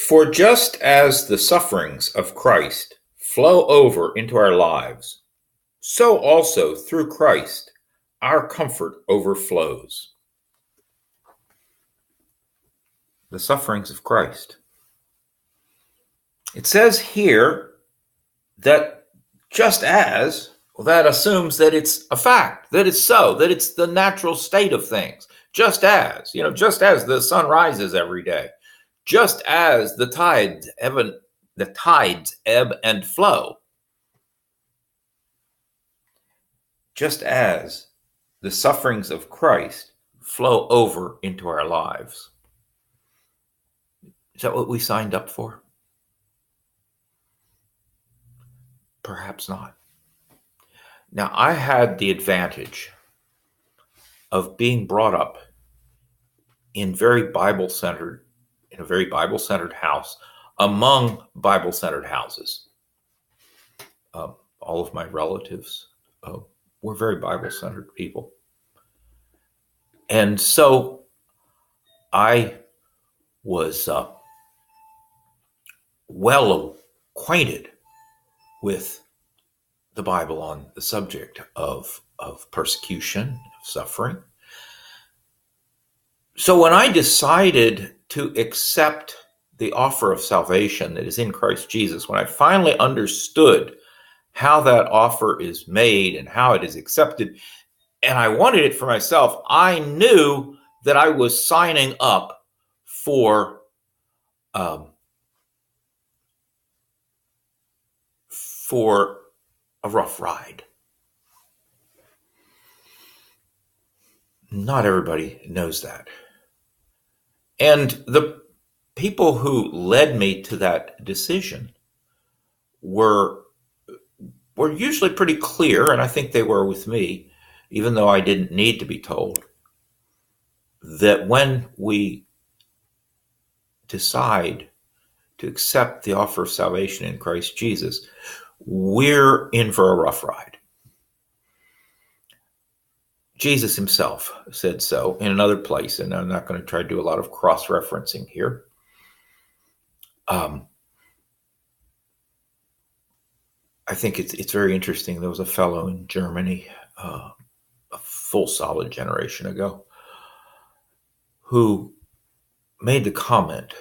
For just as the sufferings of Christ flow over into our lives, so also through Christ our comfort overflows. The sufferings of Christ. It says here that just as, well, that assumes that it's a fact, that it's so, that it's the natural state of things. Just as, just as the sun rises every day, just as the tides ebb and flow, just as the sufferings of Christ flow over into our lives. Is that what we signed up for? Perhaps not. Now, I had the advantage of being brought up in a very Bible-centered house, among Bible-centered houses. All of my relatives were very Bible-centered people. And so I was well acquainted with the Bible on the subject of persecution, of suffering. So when I decided to accept the offer of salvation that is in Christ Jesus, when I finally understood how that offer is made and how it is accepted, and I wanted it for myself, I knew that I was signing up for a rough ride. Not everybody knows that. And the people who led me to that decision were usually pretty clear, and I think they were with me, even though I didn't need to be told, that when we decide to accept the offer of salvation in Christ Jesus, we're in for a rough ride. Jesus himself said so in another place, and I'm not going to try to do a lot of cross-referencing here. I think it's very interesting. There was a fellow in Germany, a full solid generation ago, who made the comment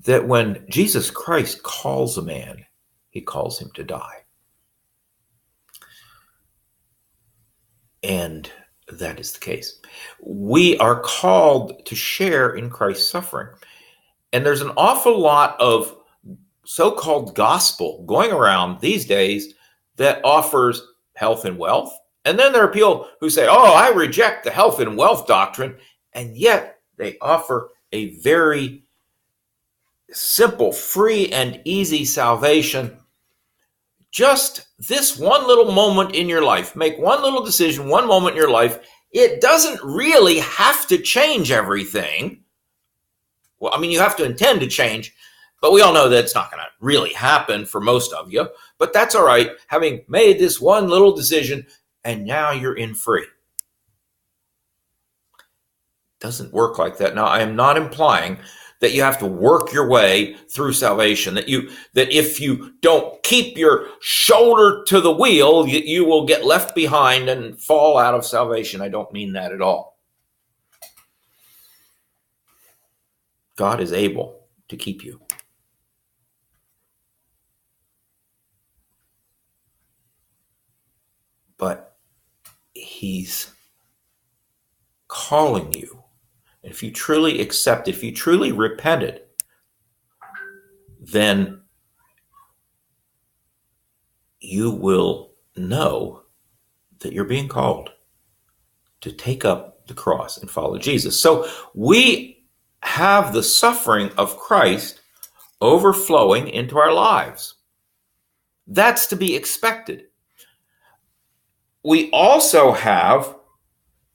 that when Jesus Christ calls a man, he calls him to die. And that is the case. We are called to share in Christ's suffering. And there's an awful lot of so-called gospel going around these days that offers health and wealth. And then there are people who say, oh, I reject the health and wealth doctrine. And yet they offer a very simple, free, and easy salvation. Just this one little moment in your life. Make one little decision, one moment in your life. It doesn't really have to change everything. Well, I mean, you have to intend to change, but we all know that it's not going to really happen for most of you. But that's all right, having made this one little decision, and now you're in free. Doesn't work like that. Now, I am not implying that you have to work your way through salvation, that if you don't keep your shoulder to the wheel, you will get left behind and fall out of salvation. I don't mean that at all. God is able to keep you. But he's calling you. And if you truly accept, if you truly repented, then you will know that you're being called to take up the cross and follow Jesus. So we have the suffering of Christ overflowing into our lives. That's to be expected. We also have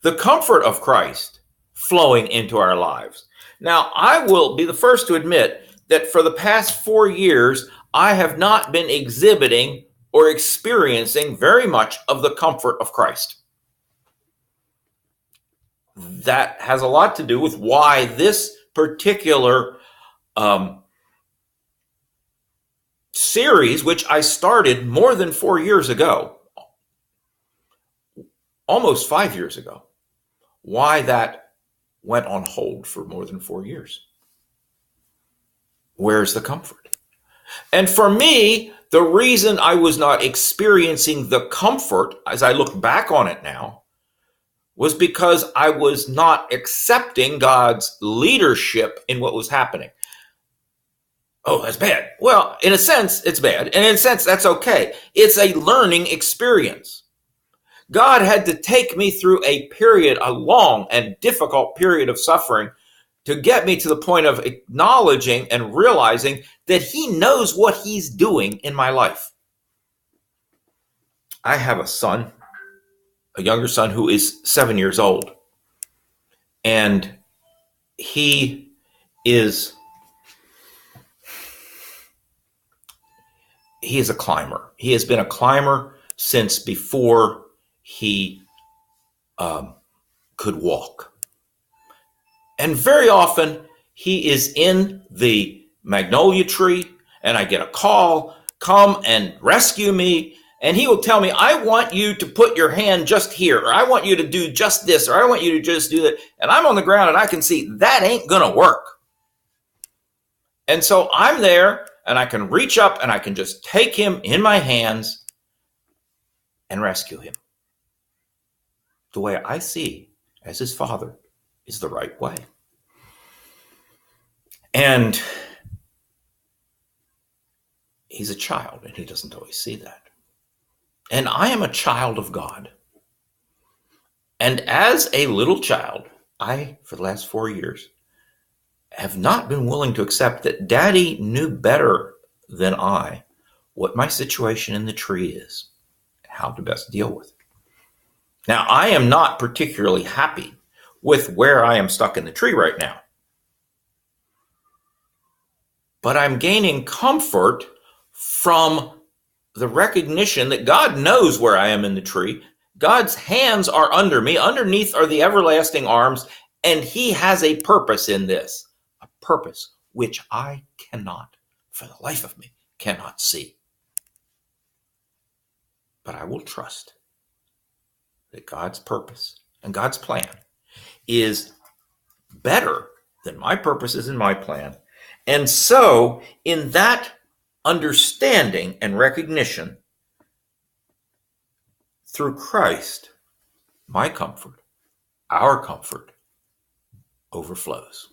the comfort of Christ flowing into our lives. Now, I will be the first to admit that for the past 4 years, I have not been exhibiting or experiencing very much of the comfort of Christ. That has a lot to do with why this particular series, which I started more than 4 years ago, almost 5 years ago, why that went on hold for more than 4 years. Where's the comfort? And for me, the reason I was not experiencing the comfort as I look back on it now was because I was not accepting God's leadership in what was happening. Oh, that's bad. Well, in a sense, it's bad. And in a sense, that's okay. It's a learning experience. God had to take me through a period, a long and difficult period of suffering to get me to the point of acknowledging and realizing that he knows what he's doing in my life. I have a son, a younger son who is 7 years old. And he is a climber. He has been a climber since before he could walk. And very often he is in the magnolia tree and I get a call, come and rescue me. And he will tell me, I want you to put your hand just here, or I want you to do just this, or I want you to just do that. And I'm on the ground and I can see that ain't going to work. And so I'm there and I can reach up and I can just take him in my hands and rescue him. The way I see as his father is the right way. And he's a child and he doesn't always see that. And I am a child of God. And as a little child, I, for the last 4 years, have not been willing to accept that Daddy knew better than I what my situation in the tree is, how to best deal with it. Now, I am not particularly happy with where I am stuck in the tree right now. But I'm gaining comfort from the recognition that God knows where I am in the tree. God's hands are under me. Underneath are the everlasting arms, and he has a purpose in this, a purpose which I cannot, for the life of me, cannot see. But I will trust that God's purpose and God's plan is better than my purposes and my plan. And so, in that understanding and recognition, through Christ, my comfort, our comfort, overflows.